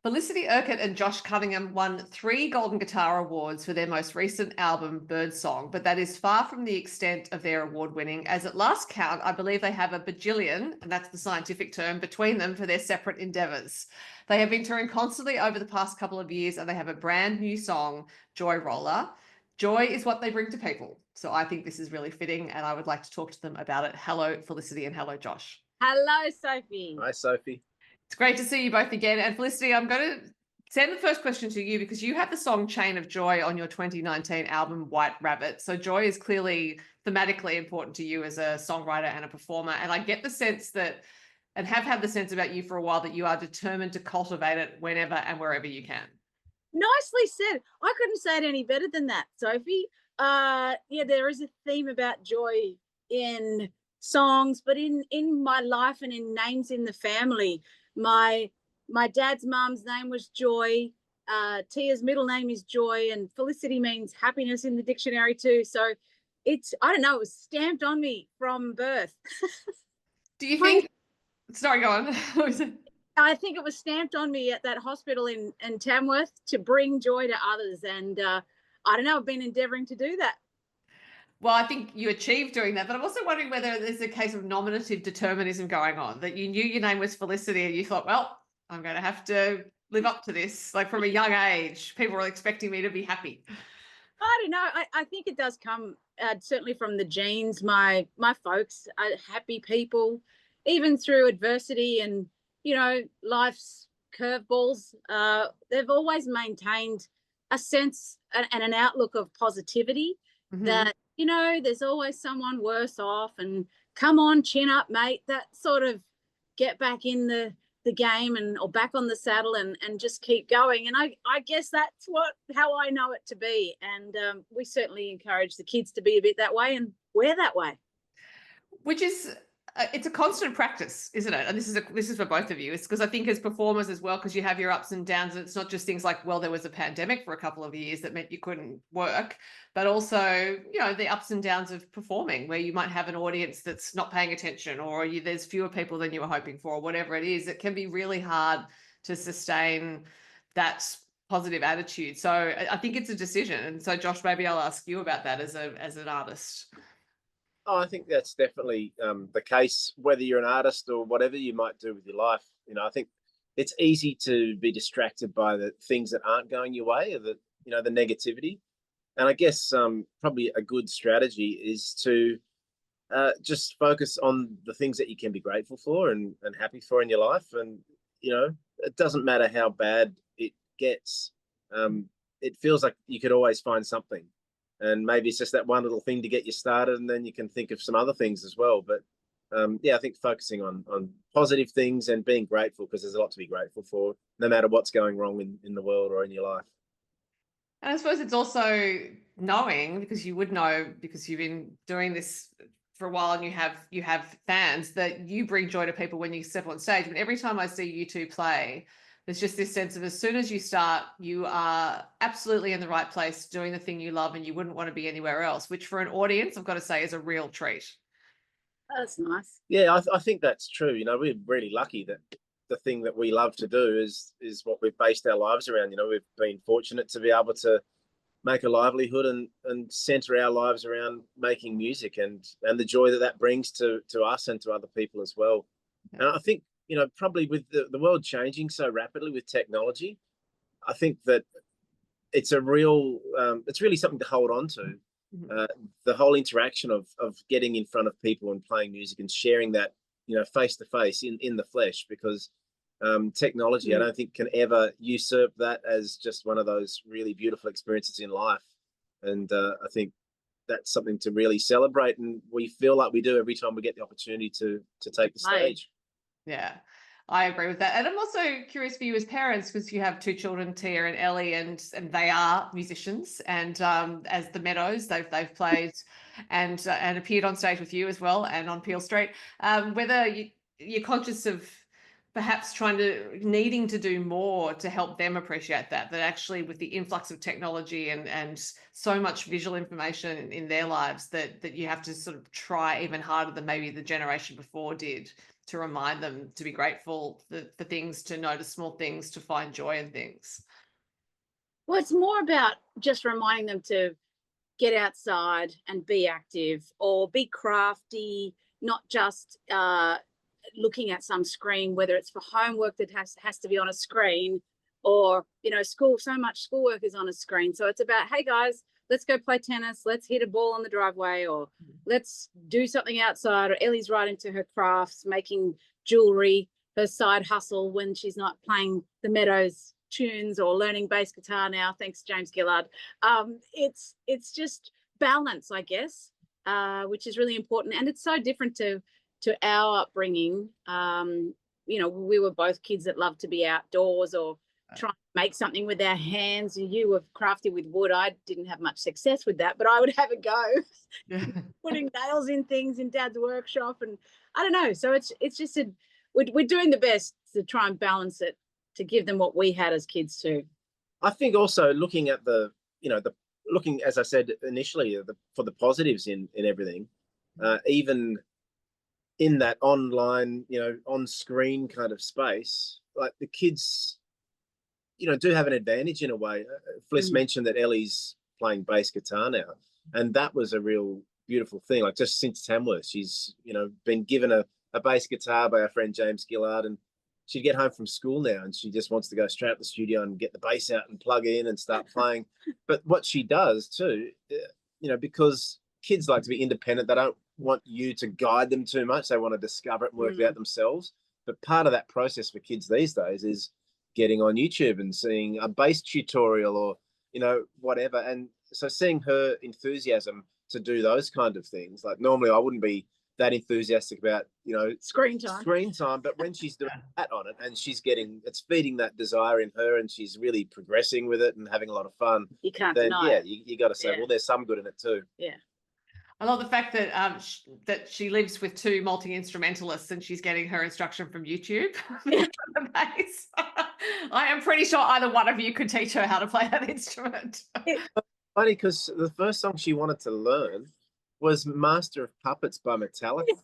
Felicity Urquhart and Josh Cunningham won 3 Golden Guitar Awards for their most recent album, Birdsong, but that is far from the extent of their award winning, as at last count, I believe they have a bajillion, and that's the scientific term, between them for their separate endeavours. They have been touring constantly over the past couple of years, and they have a brand new song, Joy Roller. Joy is what they bring to people. So I think this is really fitting, and I would like to talk to them about it. Hello, Felicity, and hello, Josh. Hello, Sophie. Hi, Sophie. It's great to see you both again. And Felicity, I'm going to send the first question to you because you have the song Chain of Joy on your 2019 album, White Rabbit. So joy is clearly thematically important to you as a songwriter and a performer. And I get the sense that, and have had the sense about you for a while, that you are determined to cultivate it whenever and wherever you can. Nicely said. I couldn't say it any better than that, Sophie. Yeah, there is a theme about joy in songs, but in my life and in names in the family. My dad's mum's name was Joy. Tia's middle name is Joy, and Felicity means happiness in the dictionary too. So it's, I don't know, it was stamped on me from birth. Do you think, sorry, go on. I think it was stamped on me at that hospital in Tamworth to bring joy to others. And I don't know, I've been endeavouring to do that. Well, I think you achieved doing that, but I'm also wondering whether there's a case of nominative determinism going on, that you knew your name was Felicity and you thought, well, I'm going to have to live up to this. Like from a young age, people were expecting me to be happy. I don't know. I think it does come certainly from the genes. My folks are happy people, even through adversity and, you know, life's curveballs. They've always maintained a sense and an outlook of positivity that, you know, there's always someone worse off, and come on, chin up, mate. That sort of get back in the game and or back on the saddle and just keep going. And I guess that's how I know it to be. And we certainly encourage the kids to be a bit that way, and we're that way. Which is it's a constant practice, isn't it? And this is for both of you. It's because I think as performers as well, because you have your ups and downs, and it's not just things like, well, there was a pandemic for a couple of years that meant you couldn't work, but also, you know, the ups and downs of performing, where you might have an audience that's not paying attention, or there's fewer people than you were hoping for, or whatever it is. It can be really hard to sustain that positive attitude. So I think it's a decision. And so, Josh, maybe I'll ask you about that as an artist. Oh, I think that's definitely the case, whether you're an artist or whatever you might do with your life. You know, I think it's easy to be distracted by the things that aren't going your way, or the negativity. And I guess probably a good strategy is to just focus on the things that you can be grateful for and happy for in your life. And, you know, it doesn't matter how bad it gets. It feels like you could always find something. And maybe it's just that one little thing to get you started, and then you can think of some other things as well. But yeah, I think focusing on positive things and being grateful, because there's a lot to be grateful for, no matter what's going wrong in the world or in your life. And I suppose it's also knowing, because you would know, because you've been doing this for a while and you have fans, that you bring joy to people when you step on stage. But every time I see you two play, there's just this sense of, as soon as you start, you are absolutely in the right place, doing the thing you love, and you wouldn't want to be anywhere else, which for an audience, I've got to say, is a real treat. That's nice. Yeah, I think that's true. You know, we're really lucky that the thing that we love to do is what we've based our lives around. You know, we've been fortunate to be able to make a livelihood and center our lives around making music and the joy that brings to us and to other people as well. Yeah. And I think, you know, probably with the world changing so rapidly with technology, I think that it's really something to hold on to. The whole interaction of getting in front of people and playing music and sharing that, you know, face to face in the flesh, because technology, I don't think, can ever usurp that as just one of those really beautiful experiences in life. And I think that's something to really celebrate, and we feel like we do every time we get the opportunity to take the stage. Yeah, I agree with that. And I'm also curious for you as parents, because you have 2 children, Tia and Ellie, and they are musicians. And as the Meadows, they've played and appeared on stage with you as well, and on Peel Street. Whether you're conscious of perhaps needing to do more to help them appreciate that actually with the influx of technology and so much visual information in their lives that you have to sort of try even harder than maybe the generation before did to remind them to be grateful for things, to notice small things, to find joy in things. Well, it's more about just reminding them to get outside and be active or be crafty, not just looking at some screen, whether it's for homework that has to be on a screen or, you know, so much schoolwork is on a screen. So it's about, hey guys, let's go play tennis. Let's hit a ball on the driveway, or let's do something outside. Or Ellie's right into her crafts, making jewelry, her side hustle when she's not playing the Meadows tunes or learning bass guitar now, thanks James Gillard. It's just balance, I guess, which is really important. And it's so different to our upbringing. You know, we were both kids that loved to be outdoors or try and make something with our hands. You were crafty with wood. I didn't have much success with that, but I would have a go putting nails in things in Dad's workshop. And I don't know. So it's just we're doing the best to try and balance it, to give them what we had as kids too. I think also looking at looking, as I said initially, for the positives in everything, even in that online, you know, on screen kind of space, like the kids, you know, do have an advantage in a way. Fliss mentioned that Ellie's playing bass guitar now, and that was a real beautiful thing. Like just since Tamworth, she's, you know, been given a bass guitar by our friend James Gillard, and she'd get home from school now and she just wants to go straight up the studio and get the bass out and plug in and start playing. But what she does too, you know, because kids like to be independent, they don't want you to guide them too much. They want to discover it and work it out themselves. But part of that process for kids these days is getting on YouTube and seeing a bass tutorial or, you know, whatever. And so seeing her enthusiasm to do those kind of things, like normally I wouldn't be that enthusiastic about, you know, screen time, but when she's doing that on it and it's feeding that desire in her and she's really progressing with it and having a lot of fun, you can't then deny it. you got to say, well, there's some good in it too. Yeah. I love the fact that that she lives with two multi-instrumentalists and she's getting her instruction from YouTube. The bass. I am pretty sure either one of you could teach her how to play that instrument. Funny, because the first song she wanted to learn was Master of Puppets by Metallica.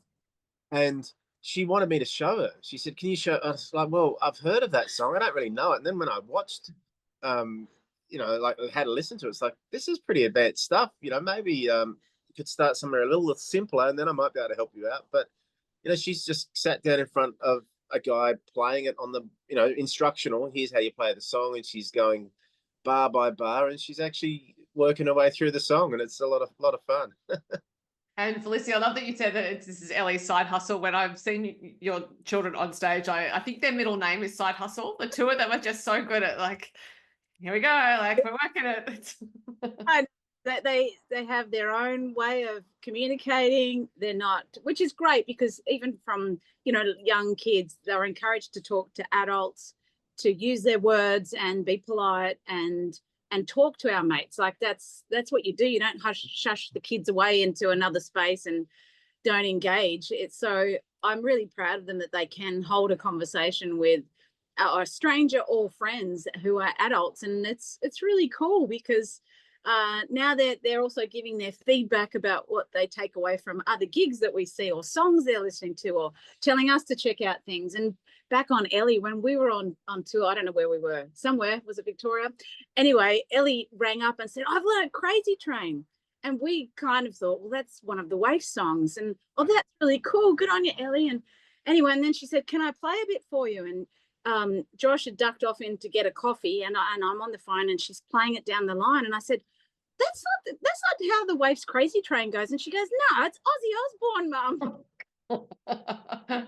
And she wanted me to show her. She said, can you show us? Like, well, I've heard of that song. I don't really know it. And then when I watched, you know, like had to listen to it, it's like, this is pretty advanced stuff. You know, maybe you could start somewhere a little simpler and then I might be able to help you out. But, you know, she's just sat down in front of a guy playing it on the, you know, instructional. Here's how you play the song. And she's going bar by bar and she's actually working her way through the song. And it's a lot of fun. And Felicity, I love that you said that this is Ellie's side hustle. When I've seen your children on stage, I think their middle name is Side Hustle. The two of them are just so good at, like, here we go, like we're working it. And they have their own way of communicating. They're not, which is great because even from, you know, young kids, they're encouraged to talk to adults, to use their words and be polite and talk to our mates. Like that's what you do. You don't shush the kids away into another space and don't engage. It's so I'm really proud of them that they can hold a conversation with a stranger or friends who are adults, and it's really cool because now they're also giving their feedback about what they take away from other gigs that we see or songs they're listening to or telling us to check out things. And back on Ellie, when we were on tour, I don't know where we were, somewhere, was it Victoria? Anyway, Ellie rang up and said, I've learned Crazy Train. And we kind of thought, well, that's one of the Waifs songs. And, oh, that's really cool. Good on you, Ellie. And anyway, and then she said, can I play a bit for you? And Josh had ducked off in to get a coffee and I'm on the phone and she's playing it down the line. And I said, that's not how the Waifs Crazy Train goes. And she goes, no, it's Ozzy Osbourne, Mum.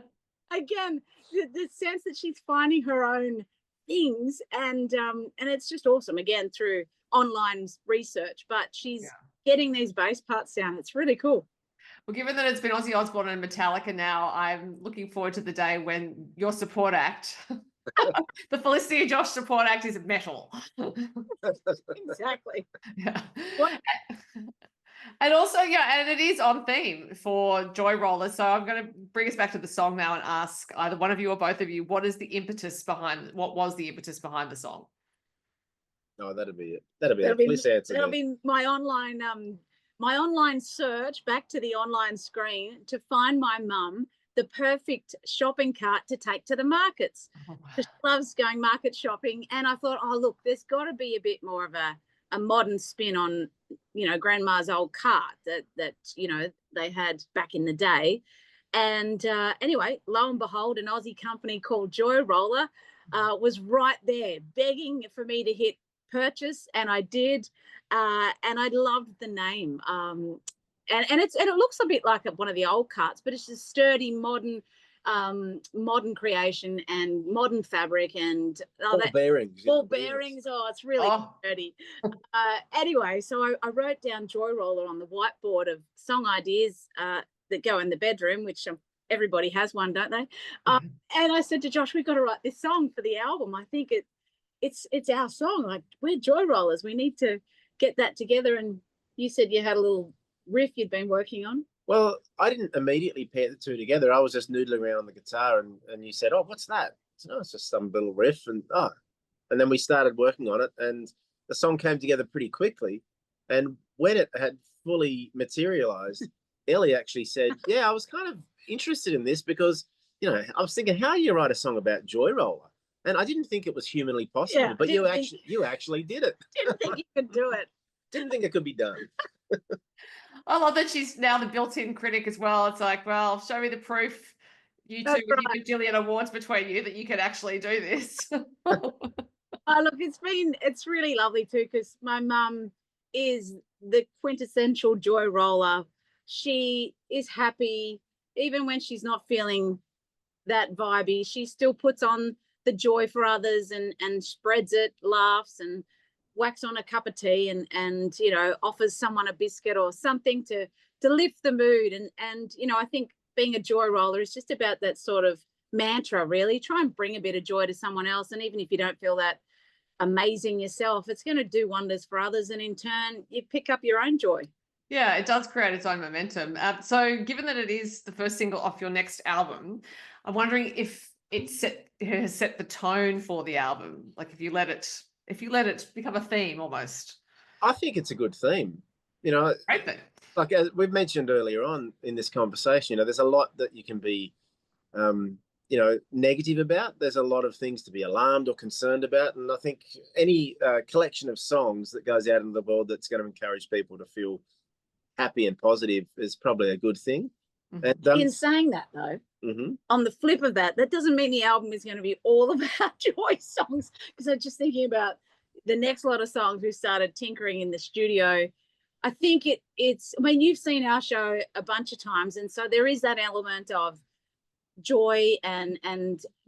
Again, the sense that she's finding her own things and it's just awesome, again, through online research, but she's getting these bass parts down. It's really cool. Well, given that it's been Ozzy Osbourne and Metallica now, I'm looking forward to the day when your support act, the Felicity Josh support act, is metal. Exactly. Yeah. And also, yeah, and it is on theme for Joy Roller. So I'm going to bring us back to the song now and ask either one of you or both of you, what was the impetus behind the song? Oh, that'll be it. That'll be it. Please answer. That'll be my online search back to the online screen to find my mum the perfect shopping cart to take to the markets. Oh, She loves going market shopping, and I thought, oh look, there's got to be a bit more of a modern spin on, you know, grandma's old cart that you know they had back in the day. And anyway, lo and behold, an Aussie company called Joy Roller was right there begging for me to hit purchase, and I did, and I loved the name. And it looks a bit like one of the old carts, but it's just sturdy, modern creation and modern fabric and bearings. Ball bearings. Oh, it's really sturdy. Anyway, so I wrote down Joy Roller on the whiteboard of song ideas that go in the bedroom, which everybody has one, don't they? And I said to Josh, we've got to write this song for the album. I think it's our song. Like, we're Joy Rollers. We need to get that together. And you said you had a little riff you'd been working on. Well, I didn't immediately pair the two together. I was just noodling around on the guitar, and you said, "Oh, what's that?" I said, "Oh, it's just some little riff," and then we started working on it, and the song came together pretty quickly. And when it had fully materialized, Ellie actually said, "Yeah, I was kind of interested in this because, you know, I was thinking, how do you write a song about Joy Roller?" And I didn't think it was humanly possible, but you actually did it. Didn't think you could do it. Didn't think it could be done. I love that she's now the built-in critic as well. It's like, well, show me the proof, you two, with your bajillion awards between you, that you can actually do this. Look, it's really lovely too, because my mum is the quintessential Joy Roller. She is happy even when she's not feeling that vibey. She still puts on the joy for others and spreads it, laughs and whacks on a cup of tea and you know, offers someone a biscuit or something to lift the mood. And you know, I think being a Joy Roller is just about that sort of mantra, really. Try and bring a bit of joy to someone else, and even if you don't feel that amazing yourself, it's going to do wonders for others, and in turn you pick up your own joy. Yeah, it does create its own momentum. So given that it is the first single off your next album, I'm wondering if it has set the tone for the album. Like, if you let it become a theme almost. I think it's a good theme. You know, great thing. Like, as we've mentioned earlier on in this conversation, you know, there's a lot that you can be, you know, negative about. There's a lot of things to be alarmed or concerned about. And I think any collection of songs that goes out into the world that's going to encourage people to feel happy and positive is probably a good thing. Mm-hmm. And, in saying that, though, on the flip of that, that doesn't mean the album is going to be all about joy songs, because I'm just thinking about the next lot of songs we've started tinkering in the studio. I think it's, I mean, you've seen our show a bunch of times, and so there is that element of joy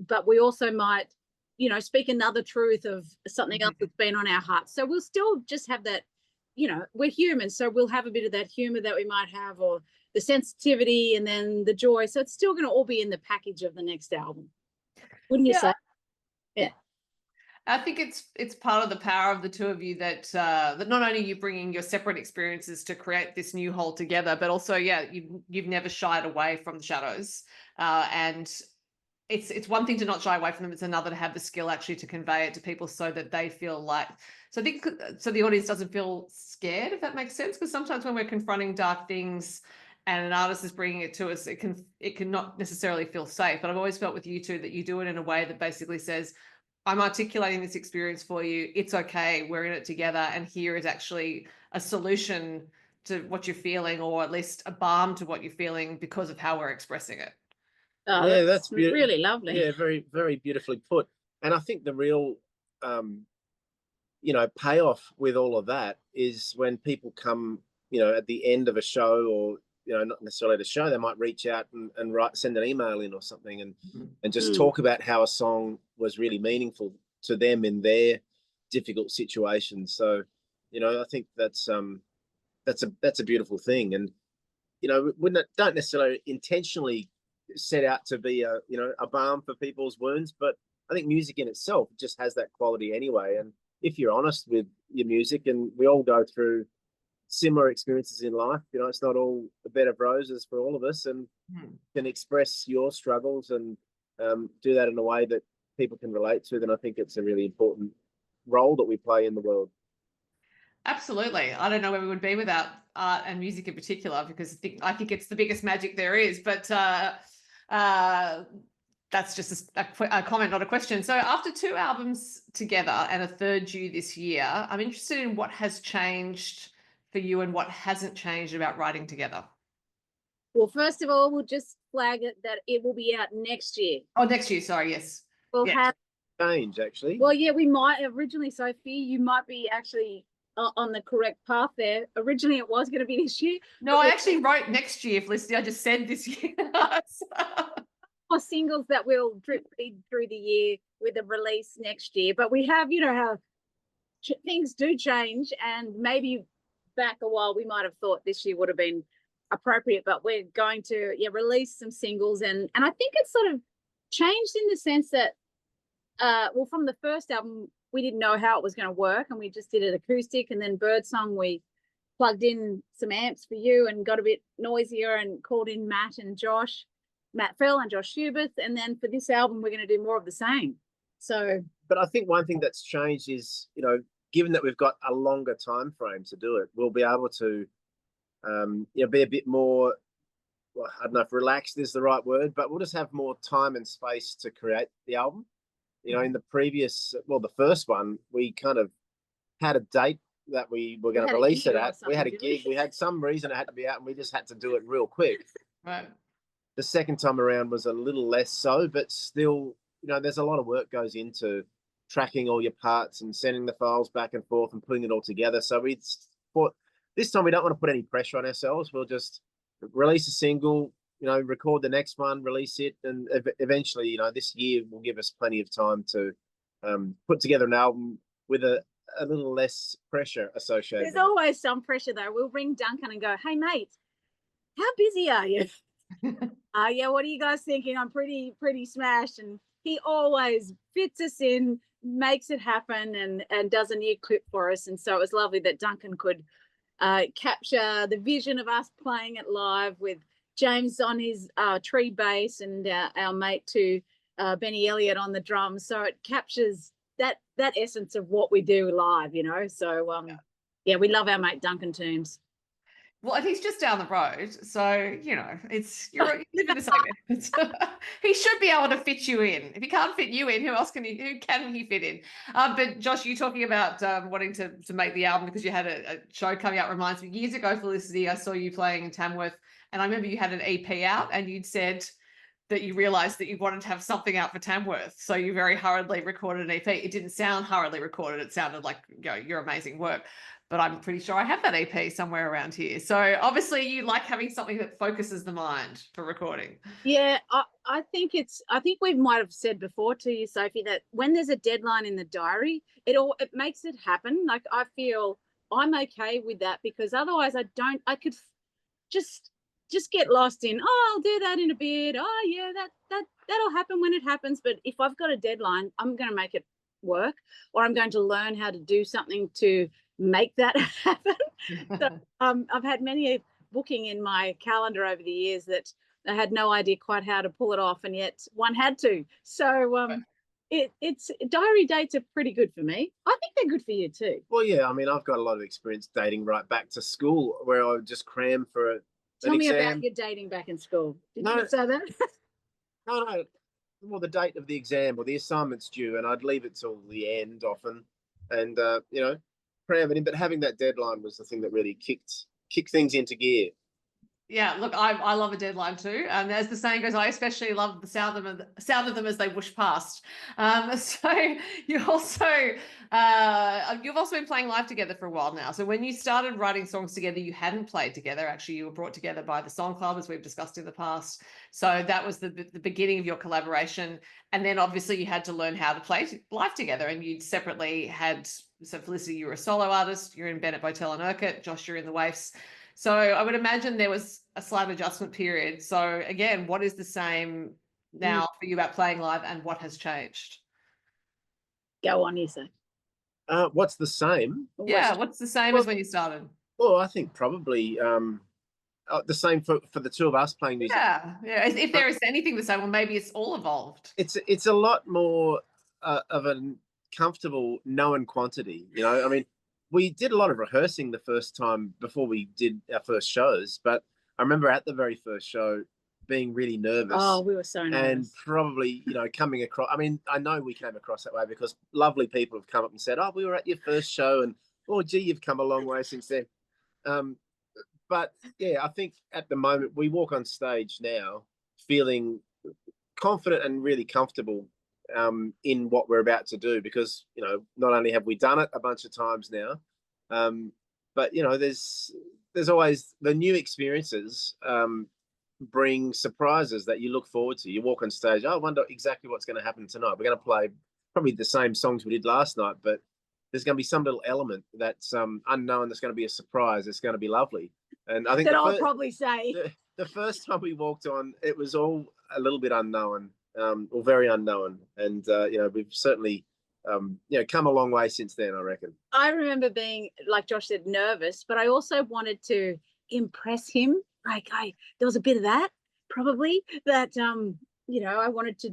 but we also might, you know, speak another truth of something else that's been on our hearts. So we'll still just have that, you know, we're human, so we'll have a bit of that humor that we might have, or the sensitivity, and then the joy. So it's still going to all be in the package of the next album, wouldn't you say? Yeah. I think it's part of the power of the two of you that that not only are you bringing your separate experiences to create this new whole together, but also, yeah, you've never shied away from the shadows, and it's one thing to not shy away from them. It's another to have the skill actually to convey it to people so that they feel like, so I think, so the audience doesn't feel scared, if that makes sense. Because sometimes when we're confronting dark things and an artist is bringing it to us, it can not necessarily feel safe. But I've always felt with you two that you do it in a way that basically says, I'm articulating this experience for you. It's okay. We're in it together. And here is actually a solution to what you're feeling, or at least a balm to what you're feeling because of how we're expressing it. Oh, yeah, that's really lovely. Yeah, very, very beautifully put. And I think the real, you know, payoff with all of that is when people come, you know, at the end of a show, or, you know, not necessarily the show, they might reach out and send an email in or something, and just talk about how a song was really meaningful to them in their difficult situation. So, you know, I think that's a beautiful thing. And, you know, don't necessarily intentionally set out to be a, you know, a balm for people's wounds, but I think music in itself just has that quality anyway. And if you're honest with your music, and we all go through similar experiences in life. You know, it's not all a bed of roses for all of us, and can express your struggles and do that in a way that people can relate to, then I think it's a really important role that we play in the world. Absolutely. I don't know where we would be without art and music in particular, because I think it's the biggest magic there is. But that's just a comment, not a question. So after 2 albums together and a third due this year, I'm interested in what has changed for you and what hasn't changed about writing together. Well, first of all, we'll just flag it that it will be out next year. Oh, next year. Sorry. Yes. We'll have change, actually. Well, yeah, we might originally, Sophie, you might be actually on the correct path there. Originally, it was going to be this year. No, I actually wrote next year, Felicity. I just said this year. More singles that will drip feed through the year with a release next year. But we have, you know, how things do change, and maybe back a while we might have thought this year would have been appropriate, but we're going to release some singles, and I think it's sort of changed in the sense that well, from the first album we didn't know how it was going to work, and we just did it acoustic, and then Birdsong we plugged in some amps for you and got a bit noisier and called in Matt Fell and Josh Hubert, and then for this album we're going to do more of the same. So but I think one thing that's changed is, you know, given that we've got a longer time frame to do it, we'll be able to be a bit more, well, I don't know if relaxed is the right word, but we'll just have more time and space to create the album. You know, in the previous, well, the first one, we kind of had a date that we were going to release it at. We had a gig. We had some reason it had to be out, and we just had to do it real quick. Right. The second time around was a little less so, but still, you know, there's a lot of work goes into tracking all your parts and sending the files back and forth and putting it all together. So we thought this time we don't want to put any pressure on ourselves. We'll just release a single, you know, record the next one, release it, and eventually, you know, this year will give us plenty of time to put together an album with a little less pressure associated. There's always some pressure though. We'll ring Duncan and go, "Hey mate, how busy are you?" Yeah, what are you guys thinking? I'm pretty smashed. And he always fits us in, makes it happen, and does a new clip for us. And so it was lovely that Duncan could capture the vision of us playing it live with James on his tree bass and our mate too, Benny Elliott on the drums. So it captures that essence of what we do live, you know. So yeah, we love our mate Duncan Toombs. Well, and he's just down the road, so you know you live in the same. He should be able to fit you in. If he can't fit you in, who can he fit in? But Josh, you talking about wanting to make the album because you had a show coming out reminds me years ago, Felicity. I saw you playing in Tamworth, and I remember you had an EP out, and you'd said that you realized that you wanted to have something out for Tamworth, so you very hurriedly recorded an EP. It didn't sound hurriedly recorded; it sounded like, you know, your amazing work. But I'm pretty sure I have that EP somewhere around here. So obviously you like having something that focuses the mind for recording. Yeah, I think we might have said before to you, Sophie, that when there's a deadline in the diary, it makes it happen. Like I feel I'm okay with that, because otherwise I could just get lost in, oh, I'll do that in a bit. Oh yeah, that'll happen when it happens. But if I've got a deadline, I'm going to make it work, or I'm going to learn how to do something to make that happen. So, I've had many a booking in my calendar over the years that I had no idea quite how to pull it off, and yet one had to. So it's diary dates are pretty good for me. I think they're good for you too. Well, yeah, I mean, I've got a lot of experience dating right back to school, where I would just cram for an Tell me exam. about your dating back in school. Did No. you say that? No. Well, the date of the exam or the assignment's due, and I'd leave it till the end often, and you know, cram it in. But having that deadline was the thing that really kicked things into gear. Yeah, look, I love a deadline too. And as the saying goes, I especially love the sound of them as they whoosh past. So you've also been playing live together for a while now. So when you started writing songs together, you hadn't played together. Actually, you were brought together by the Song Club, as we've discussed in the past. So that was the beginning of your collaboration. And then obviously you had to learn how to play live together, and you'd separately had, so Felicity, you were a solo artist, you're in Bennett Bowtell Urquhart, Josh, you're in the Waifs. So I would imagine there was a slight adjustment period. So again, what is the same now for you about playing live, and what has changed? Go on, you say. What's the same? Yeah, what's the same as when you started? Well, I think probably the same for the two of us playing music. Yeah, yeah. If there is anything to say, well, maybe it's all evolved. It's a lot more of a comfortable known quantity. You know, I mean, we did a lot of rehearsing the first time before we did our first shows, but I remember at the very first show being really nervous. Oh, we were so And nervous. probably, you know, coming across, I mean, I know we came across that way because lovely people have come up and said, oh, we were at your first show, and oh, gee, you've come a long way since then. But yeah, I think at the moment we walk on stage now feeling confident and really comfortable in what we're about to do, because, you know, not only have we done it a bunch of times now, but, you know, there's always the new experiences bring surprises that you look forward to. You walk on stage, oh, I wonder exactly what's going to happen tonight. We're going to play probably the same songs we did last night, but there's going to be some little element that's unknown, that's going to be a surprise. It's going to be lovely. And I think that I'll probably say the first time we walked on, it was all a little bit unknown, or very unknown. And you know, we've certainly you know, come a long way since then, I reckon. I remember being, like Josh said, nervous, but I also wanted to impress him. Like there was a bit of that probably that you know, I wanted to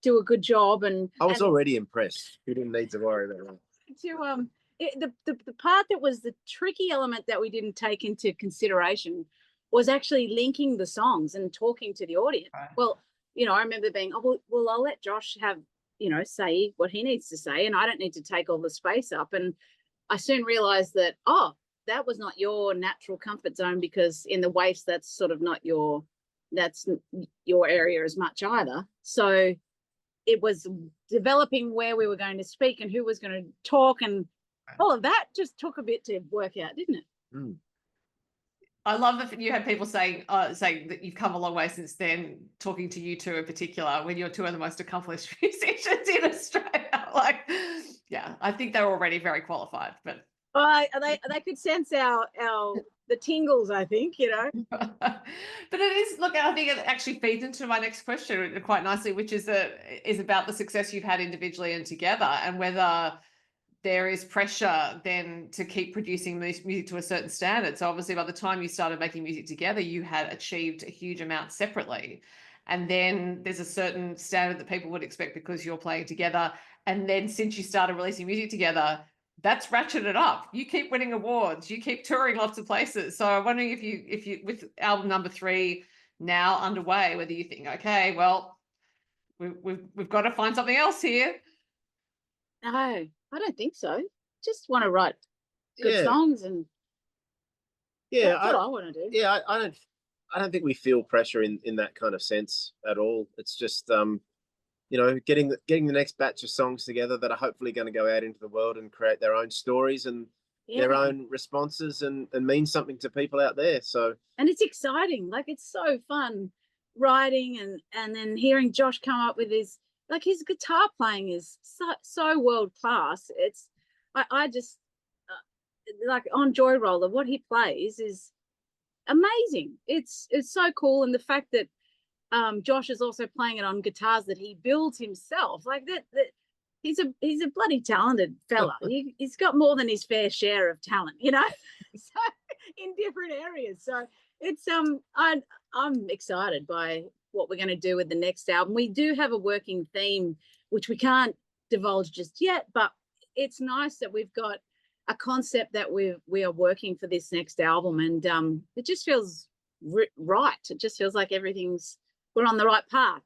do a good job, and I was already impressed. You didn't need to worry about that. To the part that was the tricky element that we didn't take into consideration was actually linking the songs and talking to the audience. Right. Well, you know, I remember being, oh, well, I'll let Josh have, you know, say what he needs to say, and I don't need to take all the space up. And I soon realized that, oh, that was not your natural comfort zone, because in the Waifs, that's sort of not your area as much either. So it was developing where we were going to speak and who was going to talk, and all of that just took a bit to work out, didn't it? Mm. I love that you had people saying that you've come a long way since then, talking to you two in particular, when you're two of the most accomplished musicians in Australia. Like, yeah, I think they're already very qualified, but they could sense the tingles, I think, you know. But it is, look, I think it actually feeds into my next question quite nicely, which is about the success you've had individually and together, and whether there is pressure then to keep producing music to a certain standard. So obviously by the time you started making music together, you had achieved a huge amount separately. And then there's a certain standard that people would expect because you're playing together. And then since you started releasing music together, that's ratcheted up. You keep winning awards. You keep touring lots of places. So I'm wondering if you with album number 3 now underway, whether you think, okay, well, we've got to find something else here. No, I don't think so. Just want to write good songs, and that's what I want to do. Yeah, I don't think we feel pressure in that kind of sense at all. It's just you know, getting the next batch of songs together that are hopefully going to go out into the world and create their own stories and their own responses and mean something to people out there. So, and it's exciting. Like, it's so fun writing and then hearing Josh come up with his guitar playing is so world class. It's I just like on Joy Roller, what he plays is amazing. It's so cool, and the fact that Josh is also playing it on guitars that he builds himself, like that he's a bloody talented fella. He's got more than his fair share of talent, you know. So in different areas. So it's I'm excited by what we're going to do with the next album. We do have a working theme, which we can't divulge just yet, but it's nice that we've got a concept that we are working for this next album, and it just feels right. It just feels like we're on the right path.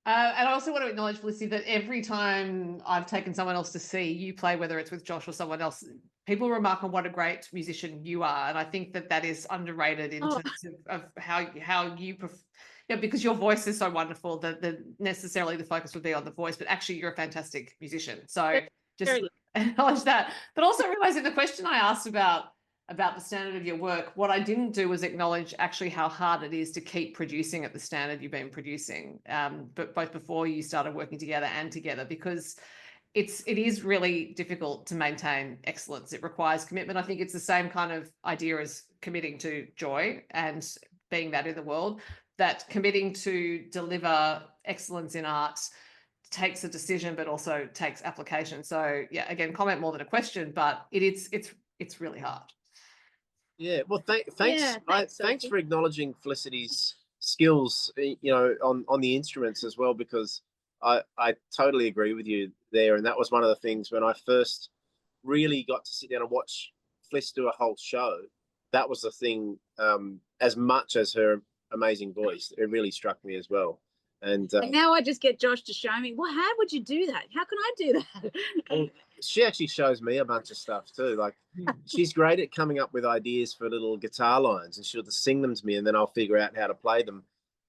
And I also want to acknowledge, Felicity, that every time I've taken someone else to see you play, whether it's with Josh or someone else, people remark on what a great musician you are. And I think that is underrated in terms of how you because your voice is so wonderful that necessarily the focus would be on the voice, but actually you're a fantastic musician. So just acknowledge that. But also realizing the question I asked about the standard of your work, what I didn't do was acknowledge actually how hard it is to keep producing at the standard you've been producing, but both before you started working together and together, because it is really difficult to maintain excellence. It requires commitment. I think it's the same kind of idea as committing to joy and being that in the world, that committing to deliver excellence in art takes a decision, but also takes application. So yeah, again, comment more than a question, but it's really hard. Yeah, well, Yeah, thanks, thanks Sophie. for acknowledging Felicity's skills, on the instruments as well, because I totally agree with you there, and that was one of the things when I first really got to sit down and watch Fliss do a whole show. That was the thing. As much as her amazing voice, it really struck me as well. And And now I just get Josh to show me, well, how would you do that? How can I do that? well, she actually shows me a bunch of stuff too. Like, she's great at coming up with ideas for little guitar lines, and she'll just sing them to me, and then I'll figure out how to play them.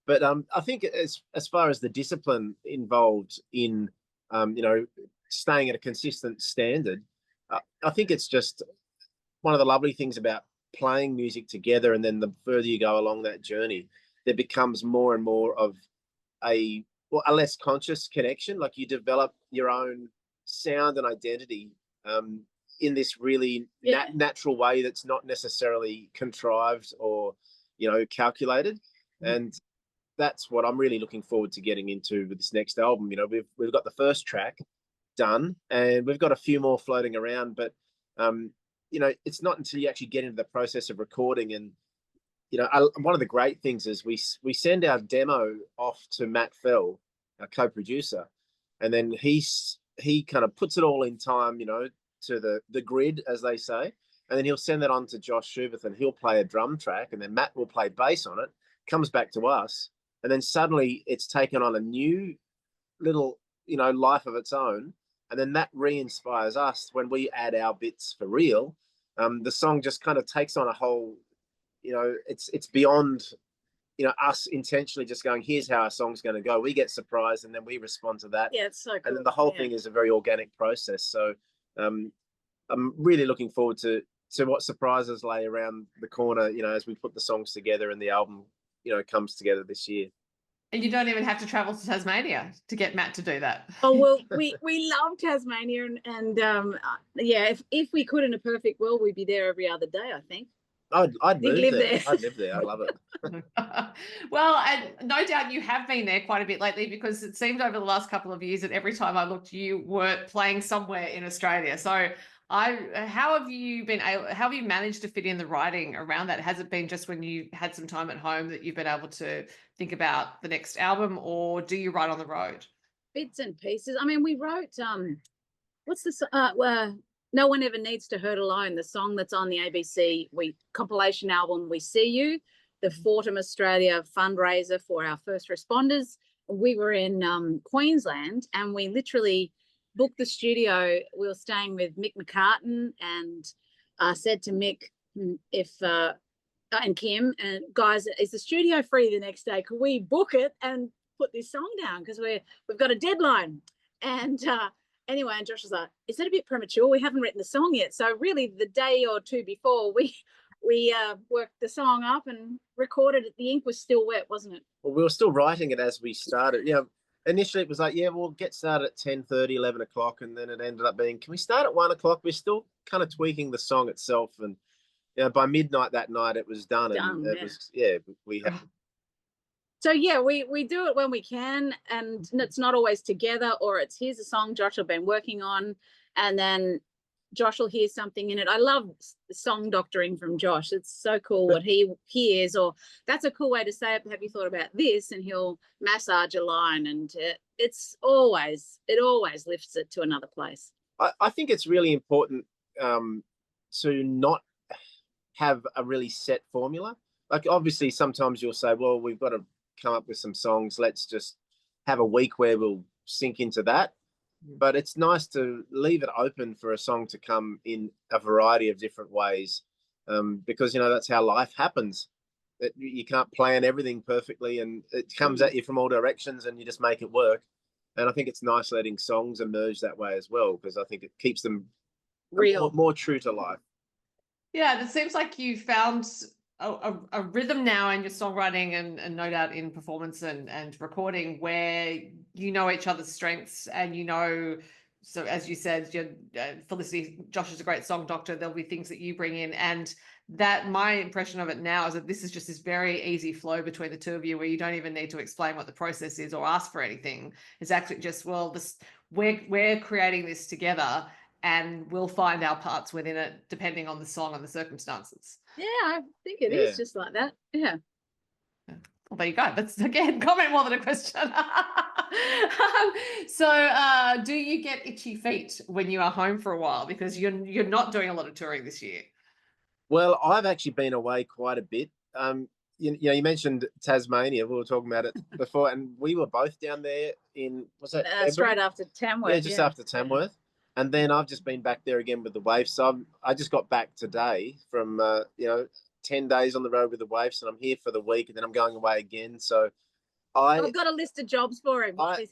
But I think as far as the discipline involved in staying at a consistent standard, I think it's just one of the lovely things about playing music together. And then the further you go along that journey, there becomes more and more of a less conscious connection. Like, you develop your own sound and identity in this really natural way that's not necessarily contrived or calculated. And that's what I'm really looking forward to getting into with this next album. We've got the first track done, and we've got a few more floating around, but it's not until you actually get into the process of recording. And one of the great things is we send our demo off to Matt Fell, our co-producer, and then he kind of puts it all in time, to the grid, as they say, and then he'll send that on to Josh Schuberth, and he'll play a drum track, and then Matt will play bass on it, comes back to us, and then suddenly it's taken on a new little life of its own, and then that re-inspires us when we add our bits for real. The song just kind of takes on a whole, it's beyond us intentionally just going, here's how our song's going to go. We get surprised, and then we respond to that. Yeah, it's so cool. And then the whole thing is a very organic process. So I'm really looking forward to what surprises lay around the corner, as we put the songs together and the album comes together this year. And you don't even have to travel to Tasmania to get Matt to do that. Oh, well, we love Tasmania, and if we could, in a perfect world, we'd be there every other day, I think. I'd live there. I'd live there. I love it. Well, and no doubt you have been there quite a bit lately, because it seemed over the last couple of years that every time I looked, you were playing somewhere in Australia. So how have you managed to fit in the writing around that? Has it been just when you had some time at home that you've been able to think about the next album, or do you write on the road? Bits and pieces. I mean, we wrote what's this No One Ever Needs to Hurt Alone, the song that's on the ABC compilation album We See You, the Fortum Australia fundraiser for our first responders. We were in Queensland, and we literally booked the studio. We were staying with Mick McCartan, and said to Mick and Kim, and guys, is the studio free the next day? Could we book it and put this song down, because we've got a deadline? And anyway, and Josh was like, is that a bit premature? We haven't written the song yet. So really the day or two before, we worked the song up and recorded it. The ink was still wet, wasn't it? Well, we were still writing it as we started. Initially it was like, we'll get started at 10:30, 11 o'clock. And then it ended up being, can we start at 1 o'clock? We're still kind of tweaking the song itself. And by midnight that night it was done. And it was, we had. So we do it when we can, and it's not always together, or it's, here's a song Josh has been working on, and then Josh will hear something in it. I love song doctoring from Josh. It's so cool what he hears, or that's a cool way to say it. Have you thought about this? And he'll massage a line, and it always lifts it to another place. I think it's really important to not have a really set formula. Like, obviously sometimes you'll say, well, we've got to come up with some songs, let's just have a week where we'll sink into that. But it's nice to leave it open for a song to come in a variety of different ways, because that's how life happens. You can't plan everything perfectly, and it comes at you from all directions, and you just make it work. And I think it's nice letting songs emerge that way as well, because I think it keeps them real, more true to life. Yeah, it seems like you found a rhythm now in your songwriting, and no doubt in performance and recording, where you know each other's strengths, and so as you said, Felicity, Josh is a great song doctor. There'll be things that you bring in, and that my impression of it now is that this is just this very easy flow between the two of you, where you don't even need to explain what the process is or ask for anything. It's actually just, we're creating this together, and we'll find our parts within it depending on the song and the circumstances. Yeah, I think it is just like that. Yeah. Well, there you go. That's, again, comment more than a question. Do you get itchy feet when you are home for a while, because you're not doing a lot of touring this year? Well, I've actually been away quite a bit. You mentioned Tasmania. We were talking about it before, and we were both down there in, was that straight after Tamworth? Yeah, just after Tamworth. And then I've just been back there again with the Waifs. So I just got back today from 10 days on the road with the Waifs, and I'm here for the week, and then I'm going away again. So I've got a list of jobs for him. I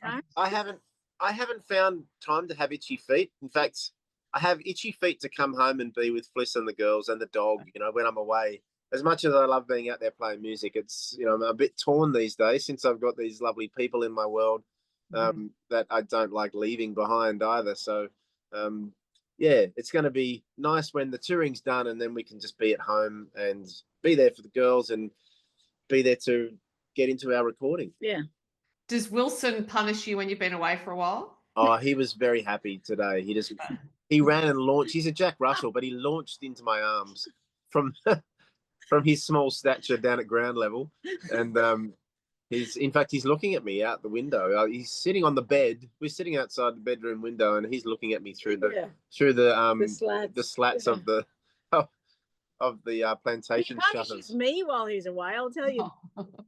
haven't found time to have itchy feet. In fact, I have itchy feet to come home and be with Fliss and the girls and the dog, when I'm away. As much as I love being out there playing music, it's, I'm a bit torn these days since I've got these lovely people in my world that I don't like leaving behind either. So, it's going to be nice when the touring's done, and then we can just be at home and be there for the girls and be there to get into our recording. Yeah. Does Wilson punish you when you've been away for a while? Oh, he was very happy today. He ran and launched. He's a Jack Russell, but he launched into my arms from his small stature down at ground level. And he's looking at me out the window. He's sitting on the bed. We're sitting outside the bedroom window, and he's looking at me through the slats of the plantation he shutters. punishes me while he's away, I'll tell you.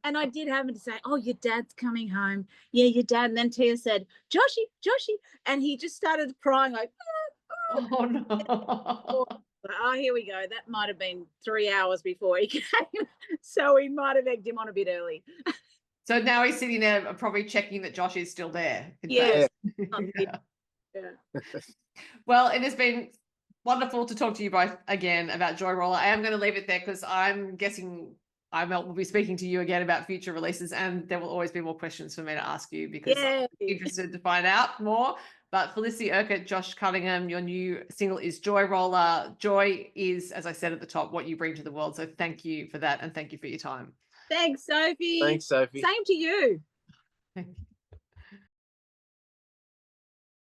And I did happen to say, "Oh, your dad's coming home." Yeah, your dad. And then Tia said, "Joshy," and he just started crying like, "Oh no." Oh, here we go. That might have been 3 hours before he came, so we might have egged him on a bit early. So now he's sitting there probably checking that Josh is still there. Yes. Yeah. Well, it has been wonderful to talk to you both again about Joy Roller. I am going to leave it there because I'm guessing I will be speaking to you again about future releases, and there will always be more questions for me to ask you because I'm interested to find out more. But Felicity Urquhart, Josh Cunningham, your new single is Joy Roller. Joy is, as I said at the top, what you bring to the world. So thank you for that, and thank you for your time. Thanks, Sophie. Thanks, Sophie. Same to you. Thank you.